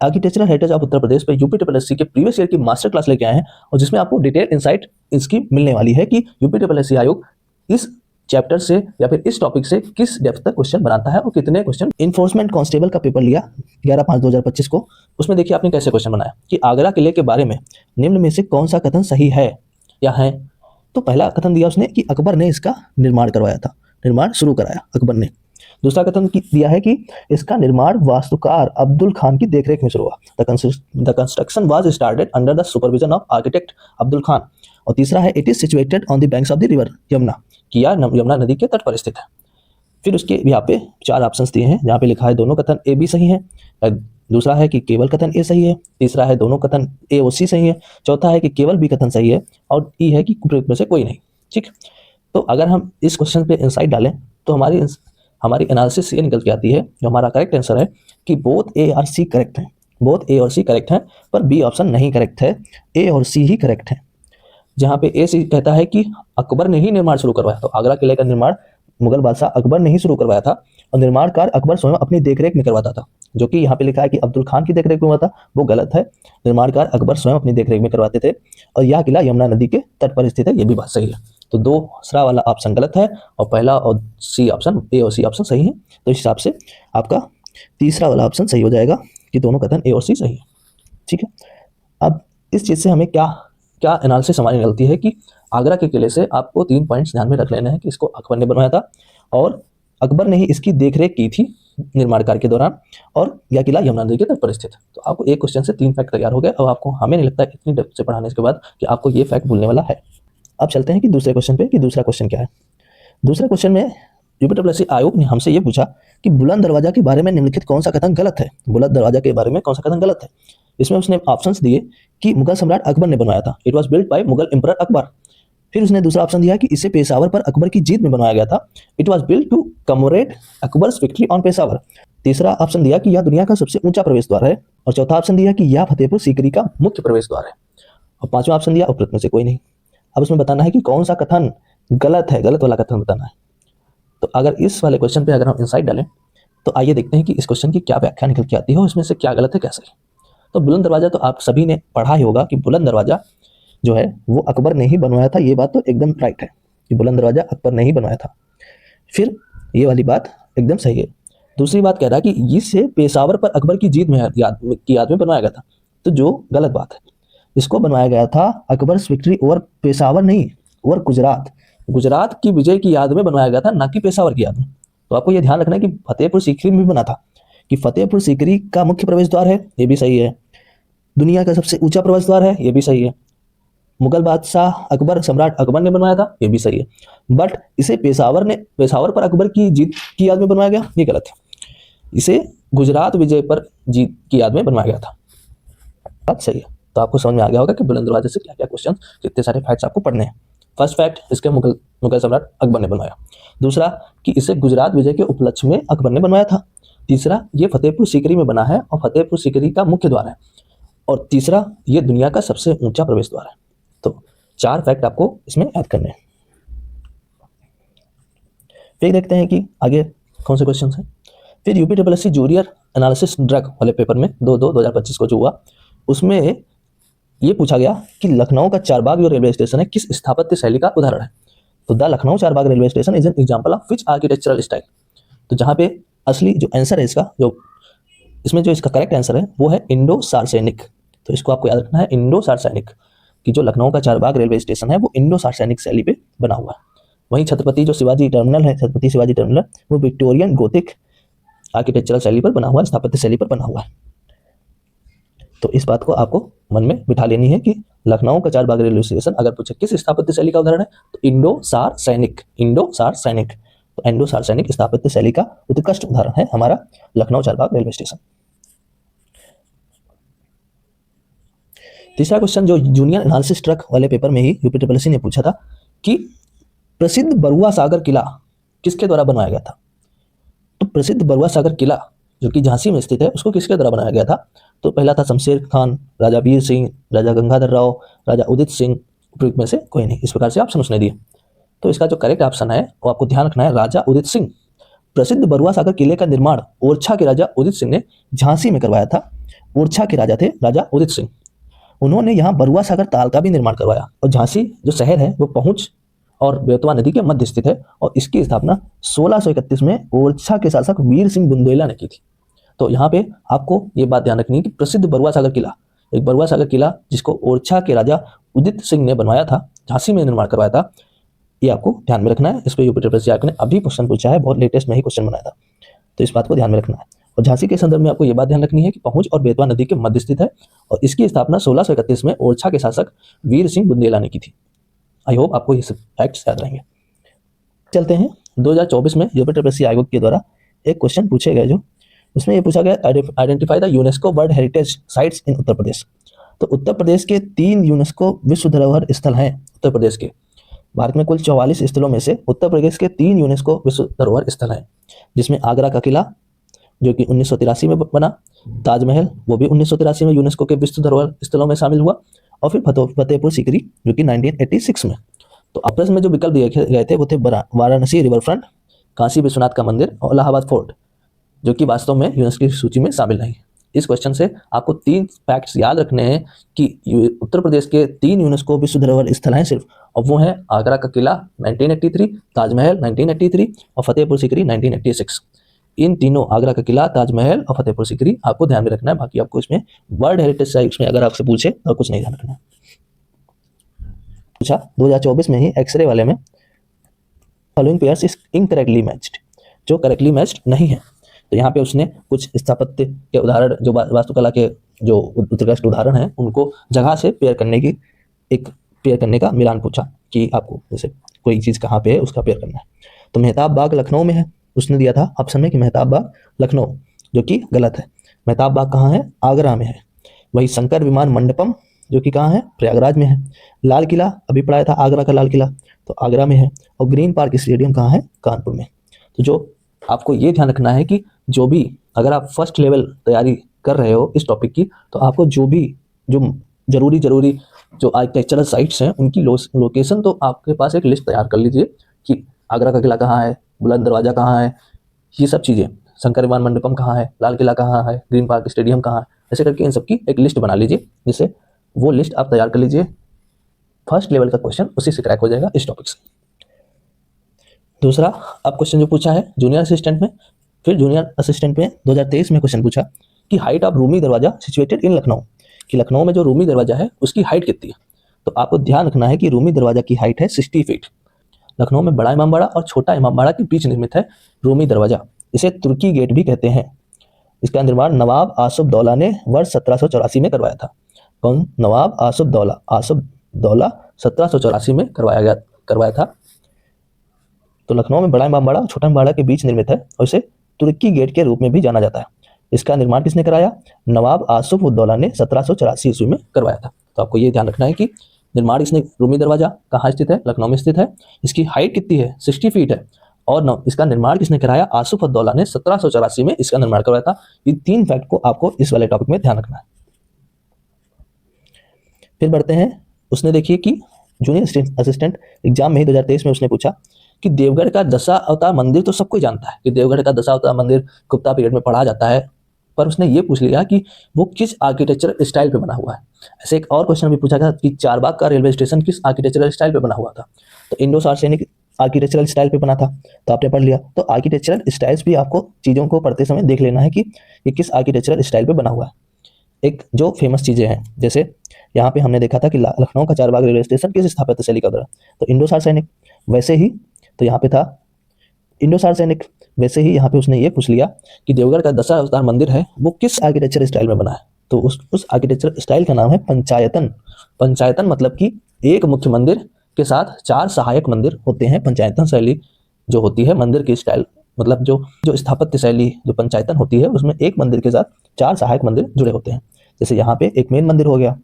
Architectural heritage of Uttar Pradesh पे यूपीटीपीएससी के previous year की मास्टर क्लास लेके आए हैं और जिसमें आपको डिटेल इंसाइट इसकी मिलने वाली है कि यूपीटीपीएससी आयोग इस चैप्टर से या फिर इस टॉपिक से किस डेप्थ तक क्वेश्चन बनाता है और कितने क्वेश्चन। इन्फोर्समेंट कांस्टेबल का पेपर लिया 11/5/2025 को। उसमें देखिए आपने कैसे क्वेश्चन बनाया कि आगरा किले के बारे में निम्न में से कौन सा कथन सही है या है। तो पहला कथन दिया उसने कि अकबर ने इसका निर्माण करवाया था, निर्माण शुरू कराया अकबर ने। दूसरा कथन दिया है कि इसका निर्माण वास्तुकार अब्दुल खान की देखरेख में शुरू हुआ। The construction was started under the supervision of architect Abdul Khan. और तीसरा है it is situated on the banks of the river Yamuna, कि यह यमुना नदी के तट पर स्थित है। फिर उसके यहाँ पे 4 ऑप्शंस दिए हैं जहाँ पे लिखा है दोनों कथन ए बी सही है, दूसरा है कि केवल कथन ए सही है, तीसरा है दोनों कथन ए और सी सही है, चौथा है कि केवल बी कथन सही है और ई है कि में से कोई नहीं। ठीक, तो अगर हम इस क्वेश्चन पे इंसाइट डालें तो हमारी एनालिसिस ये निकल के आती है, जो हमारा करेक्ट आंसर है कि बोथ ए और सी करेक्ट हैं, बोथ ए और सी करेक्ट हैं, पर बी ऑप्शन नहीं करेक्ट है, ए और सी ही करेक्ट है। जहाँ पे ए सी कहता है कि अकबर ने ही निर्माण शुरू करवाया, तो आगरा किले का निर्माण मुगल बादशाह अकबर ने ही शुरू करवाया था और निर्माण कार्य अकबर स्वयं अपनी देखरेख में करवाता था। जो कि यहाँ पे लिखा है कि अब्दुल खान की देखरेख में हुआ था, वो गलत है। निर्माण कार्य अकबर स्वयं अपनी देखरेख में करवाते थे और यह किला यमुना नदी के तट पर स्थित है, ये भी बात सही है। तो दूसरा वाला ऑप्शन गलत है और पहला और सी ऑप्शन, ए और सी ऑप्शन सही है। तो इस हिसाब से आपका तीसरा वाला ऑप्शन सही हो जाएगा कि दोनों कथन ए और सी सही है। ठीक है, अब इस चीज़ से हमें क्या एनालिसिस हमारी निकलती है कि आगरा के किले से आपको 3 पॉइंट्स ध्यान में रख लेना है कि इसको अकबर ने बनवाया था और अकबर ने ही इसकी देखरेख की थी निर्माण कार्य के दौरान, और यह किला यमुना नदी के तट पर स्थित है। तो आपको एक क्वेश्चन से 3 फैक्ट तैयार हो गए और आपको हमें नहीं लगता इतनी डेप्थ से पढ़ाने के बाद कि आपको ये फैक्ट भूलने वाला है। अब चलते हैं कि दूसरे क्वेश्चन पे कि दूसरा क्वेश्चन क्या है। दूसरे क्वेश्चन में यूपीटीपीएससी आयोग ने हमसे ये पूछा कि बुलंद दरवाजा के बारे में निम्नलिखित कौन सा कथन गलत है। बुलंद दरवाजा के बारे में कौन सा कथन गलत है। इसमें उसने ऑप्शंस दिए कि मुगल सम्राट अकबर ने बनवाया था, it was built by Mughal emperor Akbar. फिर उसने दूसरा ऑप्शन दिया कि इसे पेशावर पर अकबर की जीत में बनवाया गया था, it was built to commemorate Akbar's victory on Peshawar. तीसरा ऑप्शन दिया कि यह दुनिया का सबसे ऊंचा प्रवेश द्वार है और चौथा ऑप्शन दिया कि यह फतेहपुर सीकरी का मुख्य प्रवेश द्वार है और पांचवा ऑप्शन दिया उपरोक्त में से कोई नहीं। अब उसमें बताना है कि कौन सा कथन गलत है, गलत वाला कथन बताना है। तो अगर इस वाले क्वेश्चन पे अगर हम इंसाइट डालें तो आइए देखते हैं कि इस क्वेश्चन की क्या व्याख्या निकल के आती है और इसमें से क्या गलत है क्या सही। तो बुलंद दरवाजा तो आप सभी ने पढ़ा ही होगा कि बुलंद दरवाजा जो है वो अकबर ने ही बनवाया था, ये बात तो एकदम राइट है कि बुलंद दरवाजा अकबर ने ही बनवाया था। फिर ये वाली बात एकदम सही है। दूसरी बात कह रहा है कि इसे पेशावर पर अकबर की जीत में याद में बनवाया गया था, तो जो गलत बात है। इसको बनवाया गया था अकबर्स विक्ट्री ओवर पेशावर नहीं, ओवर गुजरात की विजय की याद में बनवाया गया था, ना कि पेशावर की याद में। तो आपको ये ध्यान रखना है कि फतेहपुर सीकरी में भी बना था, कि फतेहपुर सीकरी का मुख्य प्रवेश द्वार है, ये भी सही है। दुनिया का सबसे ऊंचा प्रवेश द्वार है, ये भी सही है। मुगल बादशाह अकबर सम्राट अकबर ने बनवाया था, ये भी सही है। बट इसे पेशावर पर अकबर की जीत की याद में बनवाया गया, ये गलत है। इसे गुजरात विजय पर जीत की याद में बनवाया गया था, बात सही है। तो आपको समझ में आ गया होगा कि बुलंद दरवाजे से क्या क्या क्वेश्चन, कितने सारे फैक्ट्स आपको पढ़ने हैं। फर्स्ट फैक्ट, इसके मुगल सम्राट अकबर ने बनवाया। दूसरा कि इसे गुजरात विजय के उपलक्ष्य में अकबर ने बनवाया था। तीसरा, ये फतेहपुर सीकरी में बना है और फतेहपुर सीकरी का मुख्य द्वार है। और तीसरा, ये दुनिया का सबसे ऊंचा प्रवेश द्वार है। तो 4 फैक्ट आपको इसमें ऐड करने हैं। फिर देखते हैं कि आगे कौन से क्वेश्चन हैं। फिर यूपीटीपीएससी जूनियर एनालिसिस ड्रग वाले पेपर में 2/2/2025 को जो हुआ, उसमें ये पूछा गया कि लखनऊ का चारबाग जो रेलवे स्टेशन है किस स्थापत्य शैली का उदाहरण है। तो the Lucknow Charbagh railway station is an example of which architectural style. तो जहाँ पे असली जो आंसर है इसका, जो इसमें जो इसका करेक्ट आंसर है वो है इंडो सार्सेनिक। तो इसको आपको याद रखना है, इंडो सार्सेनिक, कि जो लखनऊ का चारबाग रेलवे स्टेशन है वो इंडो सार्सेनिक शैली पे बना हुआ है। वहीं छत्रपति जो शिवाजी टर्मिनल है, छत्रपति शिवाजी टर्मिनल, वो विक्टोरियन गोथिक आर्किटेक्चरल शैली पर बना हुआ है, स्थापत्य शैली पर बना हुआ है। तो इस बात को आपको मन में बिठा लेनी है कि लखनऊ का चारबाग रेलवे स्टेशन अगर पूछे किस स्थापत्य शैली का उदाहरण है तो इंडो सार्सेनिक। तो इंडो सार्सेनिक स्थापत्य शैली का उत्कृष्ट उदाहरण है हमारा लखनऊ चारबाग रेलवे स्टेशन। तीसरा क्वेश्चन जो जूनियर एनालिसिस ट्रक वाले पेपर में ही यूपीटीपीएससी ने पूछा था कि प्रसिद्ध बरुआ सागर किला किसके द्वारा बनाया गया था। तो प्रसिद्ध बरुआ सागर किला जो कि झांसी में स्थित है उसको किसके द्वारा बनाया गया था। तो पहला था शमशेर खान, राजा वीर सिंह, राजा गंगाधर राव, राजा उदित सिंह, उपयुक्त में से कोई नहीं। इस प्रकार से ऑप्शन उसने दिए। तो इसका जो करेक्ट ऑप्शन है वो आपको ध्यान रखना है, राजा उदित सिंह। प्रसिद्ध बरुआ सागर किले का निर्माण ओरछा के राजा उदित सिंह ने झांसी में करवाया था ओरछा के राजा थे, राजा उदित सिंह। उन्होंने यहाँ बरुआ सागर ताल का भी निर्माण करवाया। और झांसी जो शहर है वो पहुंच और बेतवा नदी के मध्य स्थित है और इसकी स्थापना 1631 में ओरछा के शासक वीर सिंह बुंदेला ने की थी। तो यहाँ पे आपको ये बात ध्यान रखनी है कि प्रसिद्ध बरुआ सागर किला, एक बरुआ सागर किला जिसको ओरछा के राजा उदित सिंह ने बनवाया था, झांसी में निर्माण करवाया था, ये आपको ध्यान में रखना है। इस पर यूपी ट्रिपल ने अभी क्वेश्चन पूछा है, बहुत लेटेस्ट में ही क्वेश्चन बनाया था, तो इस बात को ध्यान में रखना है। और झांसी के संदर्भ में आपको ये बात ध्यान रखनी है कि पहुंच और बेतवा नदी के मध्य स्थित है और इसकी स्थापना 1631 में ओरछा के शासक वीर सिंह बुंदेला ने की थी। आई होप आपको ये सब फैक्ट्स याद रहेंगे। चलते हैं 2024 में यूपी ट्रिपल आयोग के द्वारा एक क्वेश्चन पूछे गए, जो उसमें ये पूछा गया, identify the UNESCO world heritage sites in Uttar Pradesh. तो उत्तर प्रदेश के 3 यूनेस्को विश्व धरोहर स्थल हैं। उत्तर प्रदेश के भारत में कुल 44 स्थलों में से उत्तर प्रदेश के 3 यूनेस्को विश्व धरोहर स्थल हैं, जिसमें आगरा का किला जो कि 1983 में बना, ताजमहल वो भी 1983 में यूनेस्को के विश्व धरोहर स्थलों में शामिल हुआ, और फिर फतेहपुर सीकरी जो कि 1986 में। तो आपस में जो विकल्प दिए गए थे वो थे वाराणसी रिवर फ्रंट, काशी विश्वनाथ का मंदिर और इलाहाबाद फोर्ट, जो कि वास्तव में यूनेस्को की सूची में शामिल नहीं है। इस क्वेश्चन से आपको 3 फैक्ट्स याद रखने हैं कि उत्तर प्रदेश के 3 यूनेस्को विश्व धरोहर स्थल हैं सिर्फ, और वो हैं आगरा का किला 1983, ताजमहल 1983 और फतेहपुर सीकरी 1986। इन तीनों, आगरा का किला, ताजमहल और फतेहपुर सीकरी, आपको ध्यान में रखना है। बाकी आपको इसमें वर्ल्ड हेरिटेज साइट्स में अगर आपसे पूछे तो कुछ नहीं ध्यान रखना है। पूछा 2024 में ही एक्सरे वाले में, following pairs is incorrectly matched, जो करेक्टली मैच्ड नहीं है। तो यहाँ पे उसने कुछ स्थापत्य के उदाहरण, जो वास्तुकला के जो उत्कृष्ट उदाहरण हैं, उनको जगह से पेयर करने का मिलान पूछा कि आपको जैसे कोई चीज़ कहाँ पे है उसका पेयर करना है। तो मेहताब बाग लखनऊ में है, उसने दिया था ऑप्शन में कि मेहताब बाग लखनऊ, जो कि गलत है। मेहताब बाग कहाँ है? आगरा में है। वही शंकर विमान मंडपम जो कि कहाँ है? प्रयागराज में है। लाल किला अभी पढ़ाया था, आगरा का लाल किला, तो आगरा में है। और ग्रीन पार्क स्टेडियम कहाँ है? कानपुर में। तो जो आपको ये ध्यान रखना है कि जो भी, अगर आप फर्स्ट लेवल तैयारी कर रहे हो इस टॉपिक की, तो आपको जो जरूरी जो आर्किटेक्चरल साइट्स हैं उनकी लोकेशन, तो आपके पास एक लिस्ट तैयार कर लीजिए कि आगरा का किला कहाँ है, बुलंद दरवाजा कहाँ है, ये सब चीज़ें, शंकर विमान मंडपम कहाँ है, लाल किला कहाँ है, ग्रीन पार्क स्टेडियम कहाँ है, ऐसे करके इन सब की एक लिस्ट बना लीजिए, जिससे वो लिस्ट आप तैयार कर लीजिए। फर्स्ट लेवल का क्वेश्चन उसी से क्रैक हो जाएगा इस टॉपिक से। दूसरा अब क्वेश्चन जो पूछा है जूनियर असिस्टेंट में, फिर जूनियर असिस्टेंट में 2023 में क्वेश्चन पूछा कि हाइट ऑफ रूमी दरवाजा सिचुएटेड इन लखनऊ, कि लखनऊ में जो रूमी दरवाजा है उसकी हाइट कितनी है। तो आपको ध्यान रखना है कि रूमी दरवाजा की हाइट है 60 फीट। लखनऊ में बड़ा इमामबाड़ा और छोटा इमामबाड़ा के बीच निर्मित है रूमी दरवाजा। इसे तुर्की गेट भी कहते हैं। इसका निर्माण नवाब आसुफदौला ने वर्ष 1784 में करवाया था। कौन? नवाब आसुफदौला 1784 में करवाया था। तो लखनऊ में बड़ा इमामबाड़ा और छोटा इमामबाड़ा के बीच निर्मित है और इसे तुर्की गेट के रूप में भी जाना जाता है। इसका निर्माण किसने कराया? नवाब आसुफउद्दौला ने 1784 ईस्वी में करवाया था। तो आपको ये ध्यान रखना है कि निर्माण इसने, रूमी दरवाजा कहाँ स्थित है? लखनऊ में स्थित है। इसकी हाइट कितनी है? 60 फीट है। और इसका निर्माण किसने कराया? आसुफउद्दौला ने 1784 में इसका निर्माण करवाया था। ये 3 फैक्ट को आपको इस वाले टॉपिक में ध्यान रखना है। फिर बढ़ते हैं, उसने देखिए कि जूनियर असिस्टेंट एग्जाम में ही 2023 में उसने पूछा कि देवगढ़ का दशावतार मंदिर तो सबको जानता है कि देवगढ़ का दशावतार मंदिर गुप्ता पीरियड में पढ़ा जाता है, पर उसने ये पूछ लिया कि वो किस आर्किटेक्चरल स्टाइल पे बना हुआ है। ऐसे एक और क्वेश्चन भी पूछा था कि चारबाग का रेलवे स्टेशन किस आर्किटेक्चरल स्टाइल पे बना हुआ था। तो इंडो सार्सेनिक आर्किटेक्चरल स्टाइल पे बना था, तो आपने पढ़ लिया। तो आर्किटेक्चरल स्टाइल्स भी आपको चीज़ों को पढ़ते समय देख लेना है कि ये किस आर्किटेक्चरल स्टाइल पे बना हुआ है। एक जो फेमस चीज़ें हैं, जैसे यहाँ पे हमने देखा था कि लखनऊ का चारबाग रेलवे स्टेशन किस स्थापत्य शैली का बना, तो इंडो सार्सेनिक। वैसे ही तो यहाँ पे था इंडो सार्सेनिक। वैसे ही यहाँ पे उसने ये पूछ लिया कि देवगढ़ का दशावतार मंदिर है वो किस आर्किटेक्चर स्टाइल में बना है। तो उस आर्किटेक्चर स्टाइल का नाम है पंचायतन। पंचायतन मतलब कि एक मुख्य मंदिर के साथ 4 सहायक मंदिर होते हैं। पंचायतन शैली जो होती है मंदिर की स्टाइल, मतलब जो स्थापत्य शैली जो पंचायतन होती है, उसमें एक मंदिर के साथ 4 सहायक मंदिर जुड़े होते हैं। जैसे यहाँ पे एक मेन मंदिर हो गया,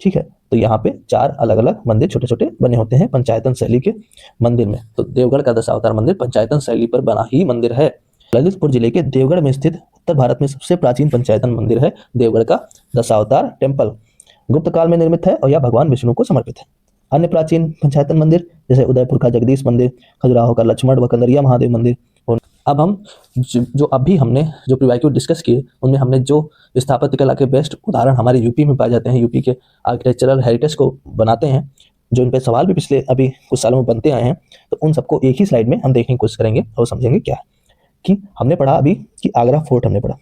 ठीक है, तो यहाँ पे 4 अलग अलग मंदिर छोटे छोटे बने होते हैं पंचायतन शैली के मंदिर में। तो देवगढ़ का दशावतार मंदिर पंचायतन शैली पर बना ही मंदिर है। ललितपुर जिले के देवगढ़ में स्थित उत्तर भारत में सबसे प्राचीन पंचायतन मंदिर है देवगढ़ का दशावतार टेम्पल। गुप्त काल में निर्मित है और यह भगवान विष्णु को समर्पित है। अन्य प्राचीन पंचायतन मंदिर जैसे उदयपुर का जगदीश मंदिर, खजुराहो का लक्ष्मण व कंदरिया महादेव मंदिर और अब हम जो अभी हमने जो प्रीवाइक्यू डिस्कस किए उनमें हमने जो स्थापत्य कला के बेस्ट उदाहरण हमारे यूपी में पाए जाते हैं, यूपी के आर्किटेक्चरल हेरिटेज को बनाते हैं, जो इन पे सवाल भी पिछले अभी कुछ सालों में बनते आए हैं, तो उन सबको एक ही स्लाइड में हम देखने की कोशिश करेंगे और समझेंगे क्या है। कि हमने पढ़ा अभी कि आगरा फोर्ट हमने पढ़ा,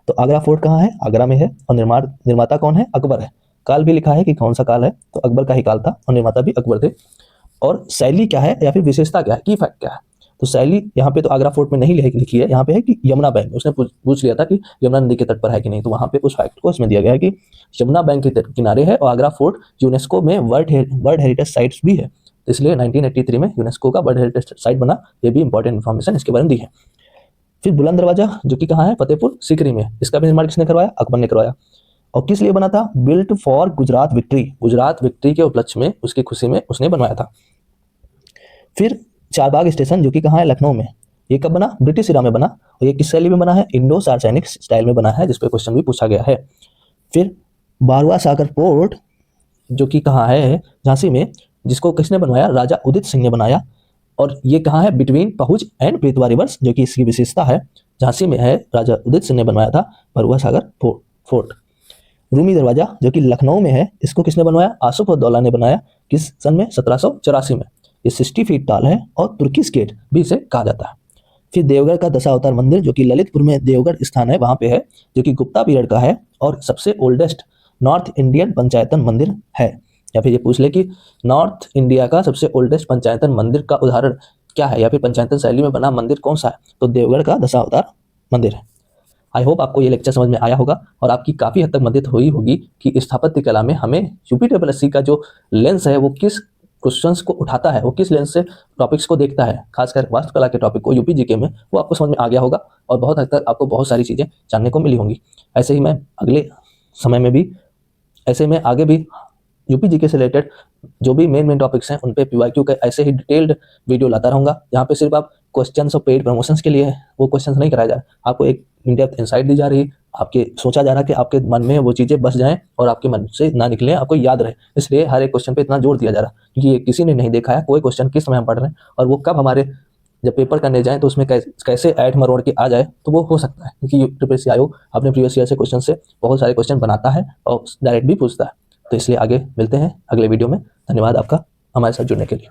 तो आगरा फोर्ट कहाँ है? आगरा में है। और निर्माता कौन है? अकबर है। काल भी लिखा है कि कौन सा काल है, तो अकबर का ही काल था और निर्माता भी अकबर थे। और शैली क्या है या फिर विशेषता क्या है, की फैक्ट क्या है? तो शैली यहाँ पे तो आगरा फोर्ट में नहीं लिखी है, यहाँ पे है कि यमुना बैंक, उसने पूछ लिया था कि यमुना नदी के तट पर है कि नहीं, तो वहाँ पे उस फैक्ट को इसमें दिया गया है कि यमुना बैंक के किनारे है और आगरा फोर्ट यूनेस्को में वर्ल्ड हेरिटेज साइट्स भी है, तो इसलिए 1983 में यूनेस्को का वर्ल्ड हेरिटेज साइट बना। ये भी इंपॉर्टेंट इन्फॉर्मेशन इसके बारे में दी है। फिर बुलंद दरवाजा जो कि कहाँ है? फतेहपुर सीकरी में। इसका भी निर्माण किसने करवाया? अकबर ने करवाया। और किस लिए बना था? Built for Gujarat victory, Gujarat victory के उपलक्ष्य में, उसकी खुशी में उसने बनवाया था। फिर चारबाग स्टेशन जो कि कहाँ है? लखनऊ में। ये कब बना? ब्रिटिश इरा में बना। और ये किस शैली में बना है? इंडो सार्वजनिक स्टाइल में बना है, जिसपे क्वेश्चन भी पूछा गया है। फिर बारुआ सागर पोर्ट जो कि कहाँ है? झांसी में, जिसको किसने बनवाया? राजा उदित सिंह ने बनाया। और ये कहाँ है? बिटवीन पहुंच एंड बेतवा रिवर्स, जो कि इसकी विशेषता है, झांसी में है, राजा उदित सिंह ने बनवाया था बारुआ सागर फोर्ट। रूमी दरवाजा जो कि लखनऊ में है, इसको किसने बनवाया? आसुफउद्दौला ने बनाया। किस सन में? 1784 में। ये 60 फीट टाल है और तुर्किश गेट भी इसे कहा जाता है। फिर देवगढ़ का दशावतार मंदिर जो कि ललितपुर में देवगढ़ स्थान है वहाँ पे है, जो कि गुप्ता पीरियड का है और सबसे ओल्डेस्ट नॉर्थ इंडियन पंचायतन मंदिर है। या फिर ये पूछ ले कि नॉर्थ इंडिया का सबसे ओल्डेस्ट पंचायतन मंदिर का उदाहरण क्या है, या फिर पंचायतन शैली में बना मंदिर कौन सा है, तो देवगढ़ का दशावतार मंदिर है। आई होप आपको ये लेक्चर समझ में आया होगा और आपकी काफ़ी हद तक मदद हुई होगी कि स्थापत्य कला में हमें यूपीएससी का जो लेंस है वो किस क्वेश्चंस को उठाता है, वो किस लेंस से टॉपिक्स को देखता है, खासकर वास्तुकला के टॉपिक को यूपी जीके में, वो आपको समझ में आ गया होगा और बहुत हद तक आपको बहुत सारी चीज़ें जानने को मिली होंगी। ऐसे ही मैं अगले समय में भी, ऐसे में आगे भी यूपी जीके से रिलेटेड जो भी मेन टॉपिक्स हैं उन पे पीवाईक्यू का ऐसे ही डिटेल्ड वीडियो लाता रहूँगा, जहाँ पे सिर्फ आप क्वेश्चंस और पेड प्रमोशंस के लिए वो क्वेश्चंस नहीं कराया जा रहा, आपको एक इन डेप्थ इंसाइट दी जा रही, आपके सोचा जा रहा कि आपके मन में वो चीज़ें बस जाएं और आपके मन से ना निकलें, आपको याद रहे। इसलिए हर एक क्वेश्चन पे इतना जोर दिया जा रहा, क्योंकि ये किसी ने नहीं देखा है कोई क्वेश्चन किस समय हम पढ़ रहे हैं और वो कब हमारे जब पेपर करने जाएं तो उसमें कैसे ऐड मरोड़ के आ जाए, तो वो हो सकता है, क्योंकि यूपीएससी आयोग अपने प्रीवियस ईयर से क्वेश्चन से बहुत सारे क्वेश्चन बनाता है और डायरेक्ट भी पूछता है। तो इसलिए आगे मिलते हैं अगले वीडियो में। धन्यवाद आपका हमारे साथ जुड़ने के लिए।